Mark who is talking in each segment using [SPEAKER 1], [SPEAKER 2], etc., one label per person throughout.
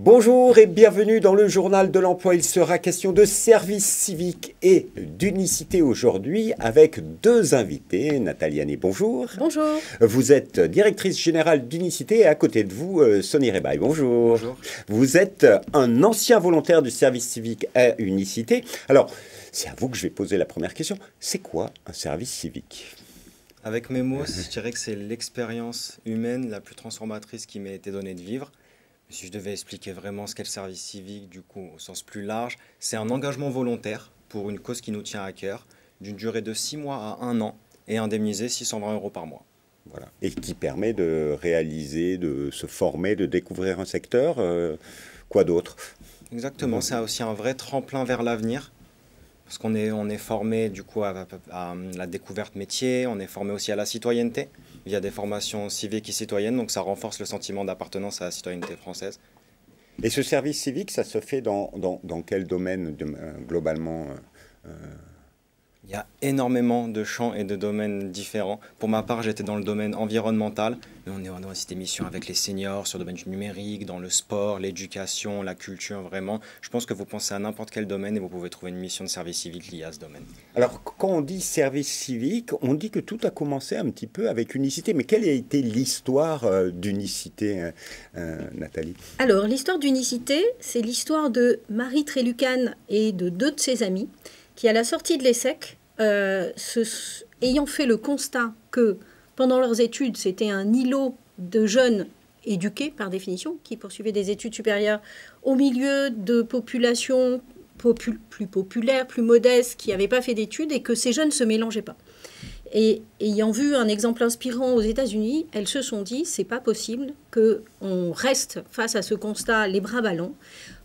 [SPEAKER 1] Bonjour et bienvenue dans le journal de l'emploi. Il sera question de service civique et d'unicité aujourd'hui avec deux invités. Nathalie Hanné, bonjour.
[SPEAKER 2] Bonjour.
[SPEAKER 1] Vous êtes directrice générale d'unicité et à côté de vous, Sonny Rebaille. Bonjour.
[SPEAKER 3] Bonjour.
[SPEAKER 1] Vous êtes un ancien volontaire du service civique à unicité. Alors, c'est à vous que je vais poser la première question. C'est quoi un service civique ?
[SPEAKER 3] Avec mes mots, je dirais que c'est l'expérience humaine la plus transformatrice qui m'a été donnée de vivre. Si je devais expliquer vraiment ce qu'est le service civique, du coup, au sens plus large, c'est un engagement volontaire pour une cause qui nous tient à cœur, d'une durée de 6 mois à 1 an, et indemnisé 620 € par mois.
[SPEAKER 1] Voilà. Et qui permet de réaliser, de se former, de découvrir un secteur. Quoi d'autre ?
[SPEAKER 3] Exactement, c'est aussi un vrai tremplin vers l'avenir, parce qu'on est formé du coup à la découverte métier, on est formé aussi à la citoyenneté, via des formations civiques et citoyennes, donc ça renforce le sentiment d'appartenance à la citoyenneté française.
[SPEAKER 1] Et ce service civique, ça se fait dans quel domaine globalement
[SPEAKER 3] Il y a énormément de champs et de domaines différents. Pour ma part, j'étais dans le domaine environnemental, mais on est dans des missions avec les seniors, sur le domaine du numérique, dans le sport, l'éducation, la culture, vraiment. Je pense que vous pensez à n'importe quel domaine et vous pouvez trouver une mission de service civique liée à ce domaine.
[SPEAKER 1] Alors, quand on dit service civique, on dit que tout a commencé un petit peu avec Unicité. Mais quelle a été l'histoire d'Unicité, Nathalie ?
[SPEAKER 2] Alors, l'histoire d'Unicité, c'est l'histoire de Marie Trélucan et de deux de ses amis qui, à la sortie de l'ESSEC, ayant fait le constat que pendant leurs études, c'était un îlot de jeunes éduqués, par définition, qui poursuivaient des études supérieures au milieu de populations plus populaires, plus modestes, qui n'avaient pas fait d'études, et que ces jeunes ne se mélangeaient pas. Et ayant vu un exemple inspirant aux États-Unis, elles se sont dit, c'est pas possible qu'on reste face à ce constat les bras ballants.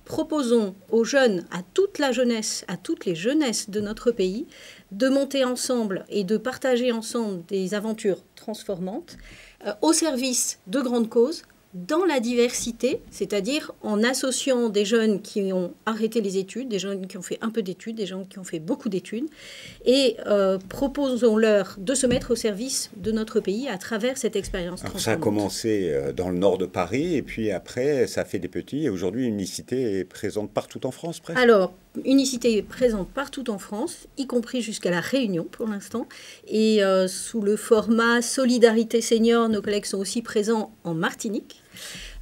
[SPEAKER 2] Proposons aux jeunes, à toute la jeunesse, à toutes les jeunesses de notre pays, de monter ensemble et de partager ensemble des aventures transformantes au service de grandes causes, dans la diversité, c'est-à-dire en associant des jeunes qui ont arrêté les études, des jeunes qui ont fait un peu d'études, des gens qui ont fait beaucoup d'études, et proposons-leur de se mettre au service de notre pays à travers cette expérience transformante.
[SPEAKER 1] Ça a commencé dans le nord de Paris, et puis après, ça a fait des petits, et aujourd'hui, Unicité est présente partout en France, presque.
[SPEAKER 2] Alors, Unicité est présente partout en France, y compris jusqu'à la Réunion pour l'instant, et sous le format Solidarité Senior, nos collègues sont aussi présents en Martinique.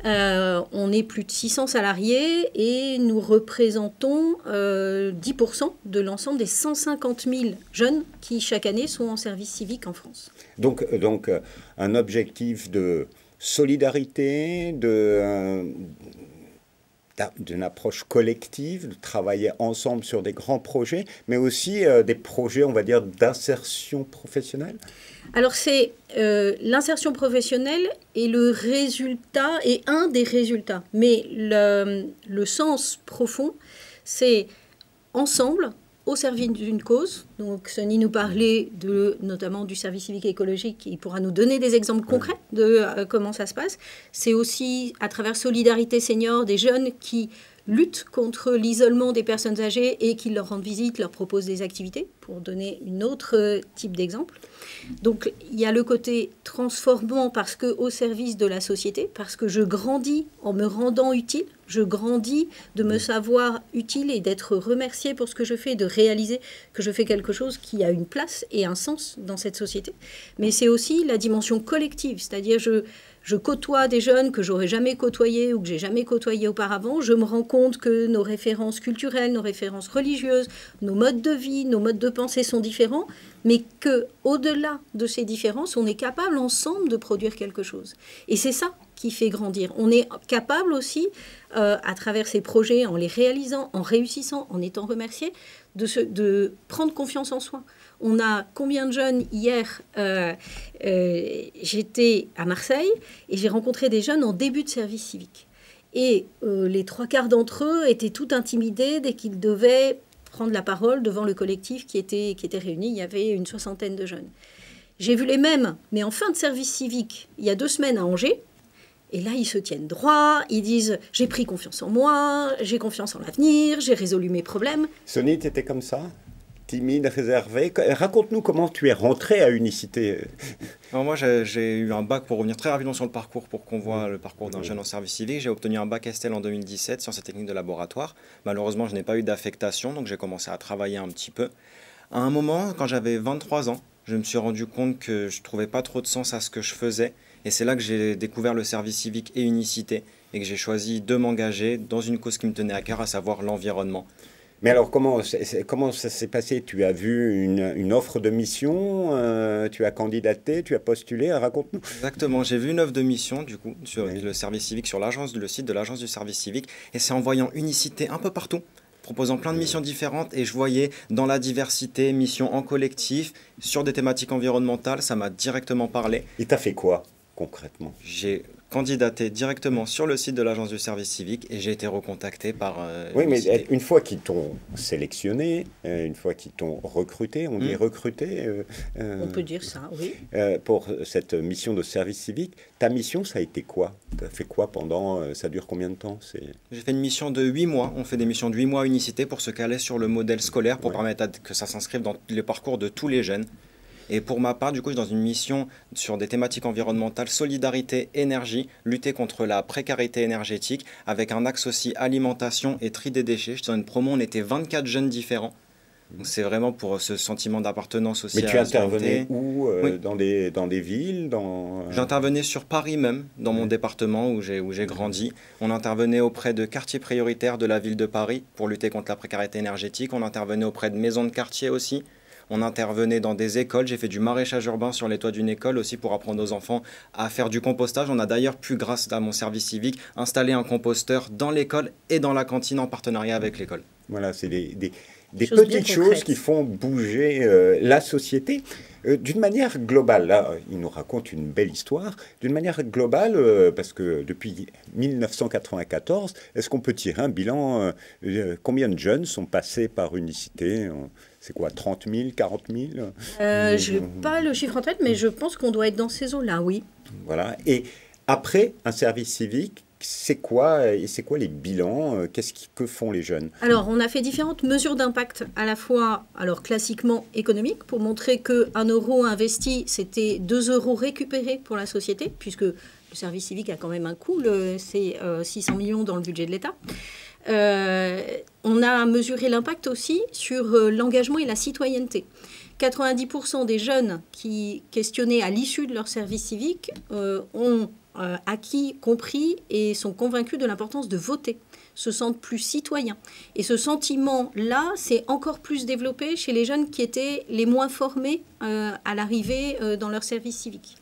[SPEAKER 2] On est plus de 600 salariés et nous représentons 10% de l'ensemble des 150 000 jeunes qui, chaque année, sont en service civique en France.
[SPEAKER 1] Donc un objectif de solidarité, d'une approche collective, de travailler ensemble sur des grands projets, mais aussi des projets, on va dire, d'insertion professionnelle.
[SPEAKER 2] Alors, c'est l'insertion professionnelle est le résultat, et un des résultats. Mais le sens profond, c'est ensemble, au service d'une cause. Donc, Sonny nous parlait notamment du service civique et écologique. Il pourra nous donner des exemples concrets de comment ça se passe. C'est aussi, à travers Solidarité Senior, des jeunes qui luttent contre l'isolement des personnes âgées et qui leur rendent visite, leur proposent des activités, pour donner un autre type d'exemple. Donc, il y a le côté transformant parce que au service de la société, parce que je grandis en me rendant utile, je grandis de me savoir utile et d'être remerciée pour ce que je fais, de réaliser que je fais quelque chose qui a une place et un sens dans cette société. Mais c'est aussi la dimension collective, c'est-à-dire je côtoie des jeunes que j'aurais jamais côtoyés ou que j'ai jamais côtoyés auparavant. Je me rends compte que nos références culturelles, nos références religieuses, nos modes de vie, nos modes de pensée sont différents, mais qu'au-delà de ces différences, on est capable ensemble de produire quelque chose. Et c'est ça qui fait grandir. On est capable aussi, à travers ces projets, en les réalisant, en réussissant, en étant remercié, de prendre confiance en soi. On a combien de jeunes hier j'étais à Marseille et j'ai rencontré des jeunes en début de service civique. Et les 3/4 d'entre eux étaient tout intimidés dès qu'ils devaient prendre la parole devant le collectif qui était réuni. Il y avait une 60aine de jeunes. J'ai vu les mêmes, mais en fin de service civique, il y a 2 semaines à Angers. Et là, ils se tiennent droit, ils disent « j'ai pris confiance en moi, j'ai confiance en l'avenir, j'ai résolu mes problèmes ».
[SPEAKER 1] Sonny, tu étais comme ça ? timide, réservé. Raconte-nous comment tu es rentré à Unicité.
[SPEAKER 3] Alors moi, j'ai eu un bac, pour revenir très rapidement sur le parcours, pour qu'on voit le parcours d'un jeune en service civique. J'ai obtenu un bac Estelle en 2017, sciences et techniques de laboratoire. Malheureusement, je n'ai pas eu d'affectation, donc j'ai commencé à travailler un petit peu. À un moment, quand j'avais 23 ans, je me suis rendu compte que je ne trouvais pas trop de sens à ce que je faisais. Et c'est là que j'ai découvert le service civique et Unicité, et que j'ai choisi de m'engager dans une cause qui me tenait à cœur, à savoir l'environnement.
[SPEAKER 1] Mais alors, comment ça s'est passé? Tu as vu une offre de mission, tu as candidaté, tu as postulé, raconte-nous.
[SPEAKER 3] Exactement, j'ai vu une offre de mission, du coup, sur le service civique, sur le site de l'agence du service civique, et c'est en voyant Unicité un peu partout, proposant plein de missions différentes, et je voyais dans la diversité, missions en collectif, sur des thématiques environnementales, ça m'a directement parlé.
[SPEAKER 1] Et t'as fait quoi, concrètement?
[SPEAKER 3] J'ai candidaté directement sur le site de l'agence du service civique et j'ai été recontacté par
[SPEAKER 1] Oui, mais
[SPEAKER 3] Unicité.
[SPEAKER 1] une fois qu'ils t'ont sélectionné, une fois qu'ils t'ont recruté, on dit recruté
[SPEAKER 2] On peut dire ça, oui.
[SPEAKER 1] pour cette mission de service civique, ta mission, ça a été quoi? Tu as fait quoi pendant, ça dure combien de temps?
[SPEAKER 3] J'ai fait une mission de 8 mois. On fait des missions de 8 mois à Unicité pour se caler sur le modèle scolaire, pour permettre que ça s'inscrive dans les parcours de tous les jeunes. Et pour ma part, du coup, je suis dans une mission sur des thématiques environnementales, solidarité, énergie, lutter contre la précarité énergétique, avec un axe aussi alimentation et tri des déchets. Je suis dans une promo, on était 24 jeunes différents. Donc c'est vraiment pour ce sentiment d'appartenance aussi.
[SPEAKER 1] Mais tu intervenais où
[SPEAKER 3] Oui.
[SPEAKER 1] dans des villes
[SPEAKER 3] J'intervenais sur Paris même, dans mon département où j'ai grandi. On intervenait auprès de quartiers prioritaires de la ville de Paris pour lutter contre la précarité énergétique. On intervenait auprès de maisons de quartier aussi. On intervenait dans des écoles. J'ai fait du maraîchage urbain sur les toits d'une école aussi pour apprendre aux enfants à faire du compostage. On a d'ailleurs pu, grâce à mon service civique, installer un composteur dans l'école et dans la cantine en partenariat avec l'école.
[SPEAKER 1] Voilà, c'est des
[SPEAKER 2] Choses bien
[SPEAKER 1] petites choses
[SPEAKER 2] concrètes.
[SPEAKER 1] qui font bouger la société. D'une manière globale, là, il nous raconte une belle histoire. D'une manière globale, parce que depuis 1994, est-ce qu'on peut tirer un bilan combien de jeunes sont passés par Unicité? C'est quoi, 30 000, 40 000?
[SPEAKER 2] Je n'ai pas le chiffre en tête, mais je pense qu'on doit être dans ces eaux-là, oui.
[SPEAKER 1] Voilà. Et après, un service civique, c'est quoi les bilans? Que font les jeunes?
[SPEAKER 2] Alors, on a fait différentes mesures d'impact, à la fois, alors classiquement économique, pour montrer qu'un euro investi, c'était 2 euros récupérés pour la société, puisque le service civique a quand même un coût, c'est 600 millions dans le budget de l'État. On a mesuré l'impact aussi sur l'engagement et la citoyenneté. 90% des jeunes qui questionnaient à l'issue de leur service civique ont acquis, compris et sont convaincus de l'importance de voter, se sentent plus citoyens. Et ce sentiment-là, c'est encore plus développé chez les jeunes qui étaient les moins formés à l'arrivée dans leur service civique.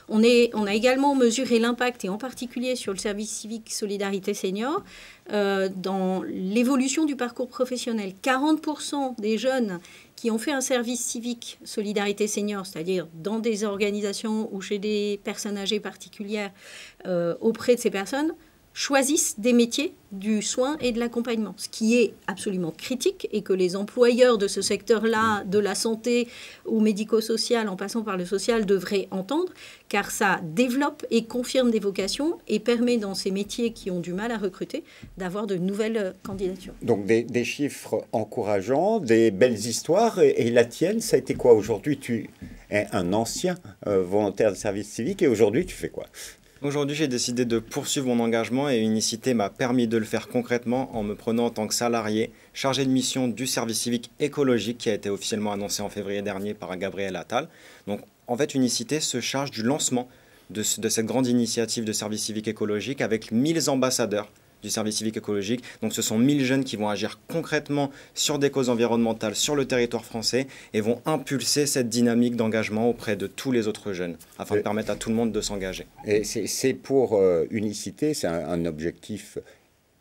[SPEAKER 2] On a également mesuré l'impact, et en particulier sur le service civique Solidarité Senior, dans l'évolution du parcours professionnel. 40% des jeunes qui ont fait un service civique Solidarité Senior, c'est-à-dire dans des organisations ou chez des personnes âgées particulières, auprès de ces personnes, choisissent des métiers du soin et de l'accompagnement, ce qui est absolument critique et que les employeurs de ce secteur-là, de la santé ou médico-social, en passant par le social, devraient entendre, car ça développe et confirme des vocations et permet dans ces métiers qui ont du mal à recruter d'avoir de nouvelles candidatures.
[SPEAKER 1] Donc des chiffres encourageants, des belles histoires. Et la tienne, ça a été quoi? Aujourd'hui, tu es un ancien volontaire de service civique et aujourd'hui, tu fais quoi?
[SPEAKER 3] Aujourd'hui, j'ai décidé de poursuivre mon engagement et Unicité m'a permis de le faire concrètement en me prenant en tant que salarié, chargé de mission du service civique écologique qui a été officiellement annoncé en février dernier par Gabriel Attal. Donc, en fait, Unicité se charge du lancement de cette grande initiative de service civique écologique avec 1000 ambassadeurs du service civique écologique. Donc ce sont 1000 jeunes qui vont agir concrètement sur des causes environnementales sur le territoire français et vont impulser cette dynamique d'engagement auprès de tous les autres jeunes afin de permettre à tout le monde de s'engager.
[SPEAKER 1] Et c'est pour Unicité, c'est un objectif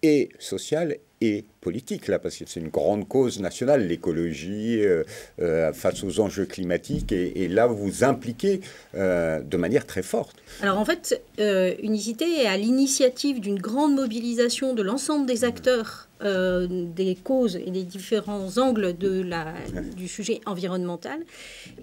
[SPEAKER 1] et social et politique, là, parce que c'est une grande cause nationale, l'écologie, face aux enjeux climatiques, et là, vous vous impliquez de manière très forte.
[SPEAKER 2] Alors en fait, Unicité est à l'initiative d'une grande mobilisation de l'ensemble des acteurs des causes et des différents angles du sujet environnemental.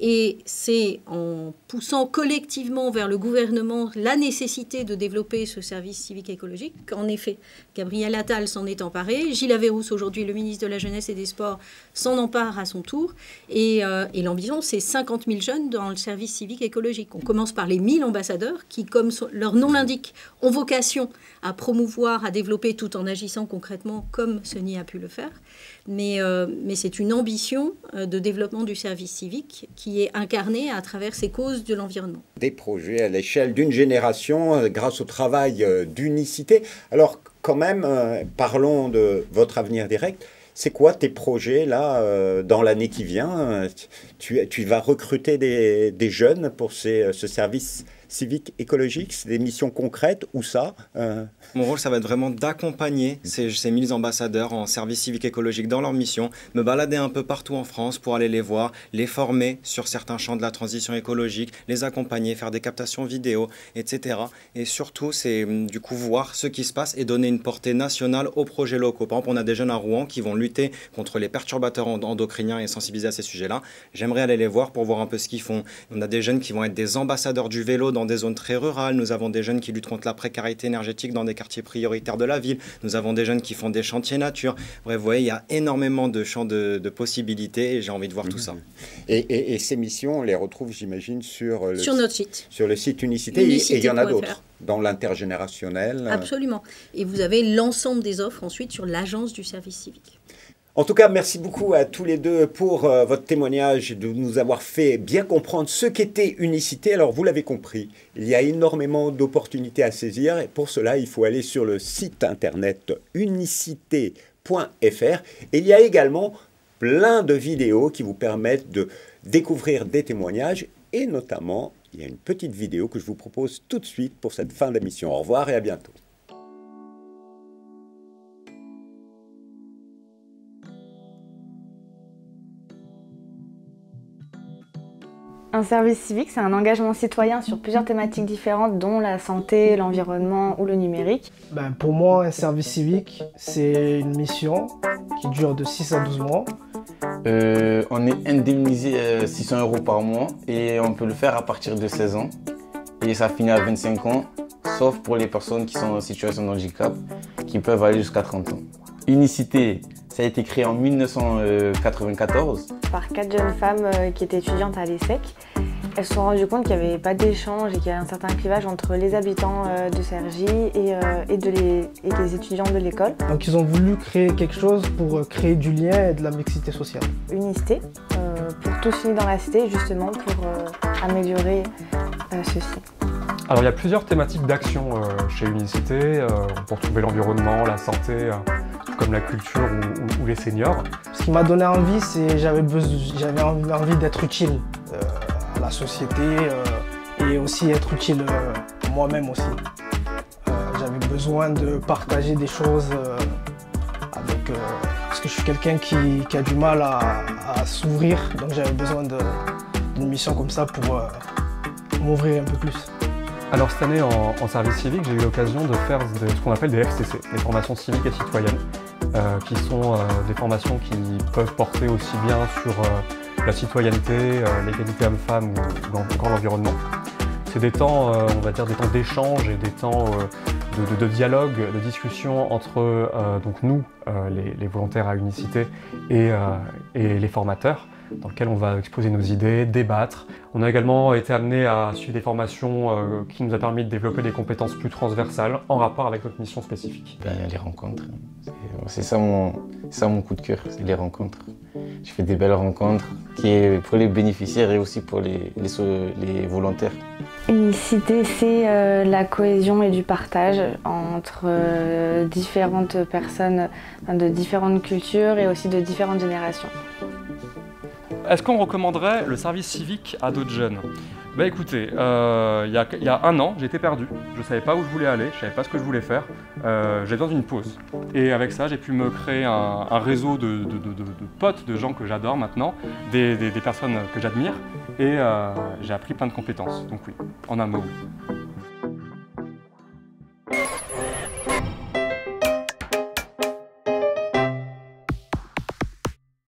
[SPEAKER 2] Et c'est en poussant collectivement vers le gouvernement la nécessité de développer ce service civique écologique qu'en effet, Gabriel Attal s'en est emparé fait. Gilles Averrousse, aujourd'hui le ministre de la Jeunesse et des Sports, s'en empare à son tour. Et l'ambition, c'est 50 000 jeunes dans le service civique écologique. On commence par les 1000 ambassadeurs qui, comme leur nom l'indique, ont vocation à promouvoir, à développer tout en agissant concrètement comme Sony a pu le faire. Mais c'est une ambition de développement du service civique qui est incarnée à travers ces causes de l'environnement.
[SPEAKER 1] Des projets à l'échelle d'une génération grâce au travail d'unicité. Alors quand même, parlons de votre avenir direct. C'est quoi tes projets là dans l'année qui vient? Tu vas recruter des jeunes pour ce service civique écologique? C'est des missions concrètes ou ça?
[SPEAKER 3] Mon rôle, ça va être vraiment d'accompagner ces 1000 ambassadeurs en service civique écologique dans leur mission, me balader un peu partout en France pour aller les voir, les former sur certains champs de la transition écologique, les accompagner, faire des captations vidéo, etc. Et surtout, c'est du coup voir ce qui se passe et donner une portée nationale aux projets locaux. Par exemple, on a des jeunes à Rouen qui vont lutter contre les perturbateurs endocriniens et sensibiliser à ces sujets-là. J'aimerais aller les voir pour voir un peu ce qu'ils font. On a des jeunes qui vont être des ambassadeurs du vélo dans des zones très rurales. Nous avons des jeunes qui luttent contre la précarité énergétique dans des quartiers prioritaires de la ville. Nous avons des jeunes qui font des chantiers nature. Bref, vous voyez, il y a énormément de champs de possibilités et j'ai envie de voir tout ça.
[SPEAKER 1] Et ces missions, on les retrouve, j'imagine, sur
[SPEAKER 2] notre site.
[SPEAKER 1] Sur le site Unicité. Et il y en a d'autres dans l'intergénérationnel.
[SPEAKER 2] Absolument. Et vous avez l'ensemble des offres ensuite sur l'agence du service civique.
[SPEAKER 1] En tout cas, merci beaucoup à tous les deux pour votre témoignage et de nous avoir fait bien comprendre ce qu'était Unicité. Alors, vous l'avez compris, il y a énormément d'opportunités à saisir et pour cela, il faut aller sur le site internet unicité.fr. Et il y a également plein de vidéos qui vous permettent de découvrir des témoignages et notamment, il y a une petite vidéo que je vous propose tout de suite pour cette fin d'émission. Au revoir et à bientôt.
[SPEAKER 4] Un service civique, c'est un engagement citoyen sur plusieurs thématiques différentes, dont la santé, l'environnement ou le numérique.
[SPEAKER 5] Pour moi, un service civique, c'est une mission qui dure de 6 à 12 mois.
[SPEAKER 6] On est indemnisé 600 € par mois et on peut le faire à partir de 16 ans. Et ça finit à 25 ans, sauf pour les personnes qui sont en situation de handicap, qui peuvent aller jusqu'à 30 ans. Unicité, ça a été créé en 1994.
[SPEAKER 4] Par 4 jeunes femmes qui étaient étudiantes à l'ESSEC. Elles se sont rendues compte qu'il n'y avait pas d'échange et qu'il y a un certain clivage entre les habitants de Cergy et les étudiants de l'école.
[SPEAKER 5] Donc ils ont voulu créer quelque chose pour créer du lien et de la mixité sociale.
[SPEAKER 4] Unicité, pour tous unis dans la cité, justement pour améliorer ceci.
[SPEAKER 7] Alors il y a plusieurs thématiques d'action chez Unicité. On peut retrouver l'environnement, la santé, comme la culture ou les seniors.
[SPEAKER 5] Ce qui m'a donné envie, c'est j'avais envie d'être utile à la société et aussi être utile moi-même aussi. J'avais besoin de partager des choses parce que je suis quelqu'un qui a du mal à s'ouvrir, donc j'avais besoin d'une mission comme ça pour m'ouvrir un peu plus.
[SPEAKER 7] Alors cette année en service civique, j'ai eu l'occasion de faire ce qu'on appelle des FCC, des formations civiques et citoyennes, qui sont des formations qui peuvent porter aussi bien sur la citoyenneté, l'égalité homme-femme ou encore l'environnement. C'est des temps, on va dire, des temps d'échange et des temps de dialogue, de discussion entre donc nous, les volontaires à Unicité, et les formateurs, dans lequel on va exposer nos idées, débattre. On a également été amené à suivre des formations qui nous a permis de développer des compétences plus transversales en rapport avec notre mission spécifique.
[SPEAKER 6] Les rencontres, c'est ça mon coup de cœur, c'est les rencontres. Je fais des belles rencontres qui est pour les bénéficiaires et aussi pour les volontaires.
[SPEAKER 4] Unicité, c'est la cohésion et du partage entre différentes personnes de différentes cultures et aussi de différentes générations.
[SPEAKER 7] Est-ce qu'on recommanderait le service civique à d'autres jeunes? Écoutez, il y a un an, j'étais perdu. Je ne savais pas où je voulais aller, je ne savais pas ce que je voulais faire. J'avais besoin d'une pause. Et avec ça, j'ai pu me créer un réseau de potes, de gens que j'adore maintenant, des personnes que j'admire. Et j'ai appris plein de compétences. Donc oui, en un mot, oui.